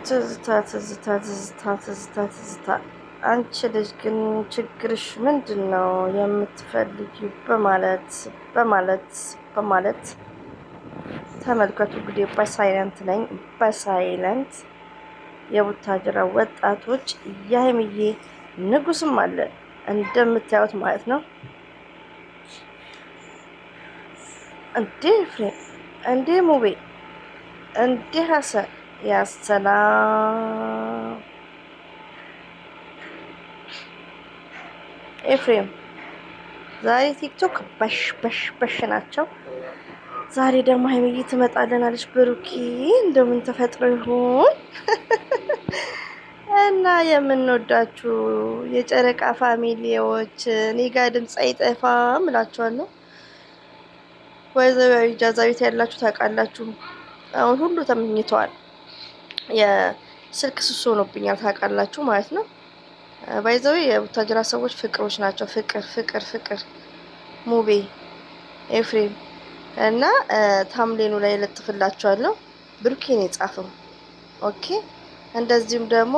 ትዝታ ትዝታ ትዝታ ትዝታ ትዝታ። አንቺ ልጅ ግን ችግርሽ ምንድን ነው የምትፈልጊው? በማለት በማለት ተመልከቱ እንግዲህ በሳይለንት ነኝ። በሳይለንት የቡታጅራ ወጣቶች የሀይሚዬ ንጉስም አለ እንደምታዩት ማለት ነው። እንዴ ፍሬም፣ እንዴ ሙቤ፣ እንዴ ሀሰን፣ ያሰላም ኤፍሬም ዛሬ ቲክቶክ በሽ በሽ በሽ ናቸው። ዛሬ ደግሞ ሀይሚዬ ትመጣልናለች። ብሩኬ እንደምን ተፈጥሮ ይሆን? እና የምንወዳችሁ የጨረቃ ፋሚሊዎች እኔ ጋር ድምፅ አይጠፋም እላችኋለሁ። ወይዘሮ ኢጃዛ ቤት ያላችሁ ታውቃላችሁ። አሁን ሁሉ ተመኝተዋል። የስልክ ስሱ ሆኖብኛል ታውቃላችሁ ማለት ነው። ባይዘው የቡታጅራ ሰዎች ፍቅሮች ናቸው። ፍቅር ፍቅር ፍቅር ሙቤ ኤፍሬም እና ታምሌኑ ላይ ለጥፍላችኋለሁ። ብሩኬን የጻፈው ኦኬ። እንደዚሁም ደግሞ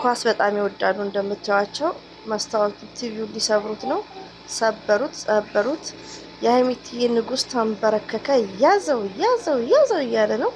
ኳስ በጣም ይወዳሉ እንደምታዩቸው። መስታወቱ ቲቪው ሊሰብሩት ነው። ሰበሩት። የሀይሚትዬ ንጉስ ተንበረከከ። ያዘው ያዘው ያዘው እያለ ነው።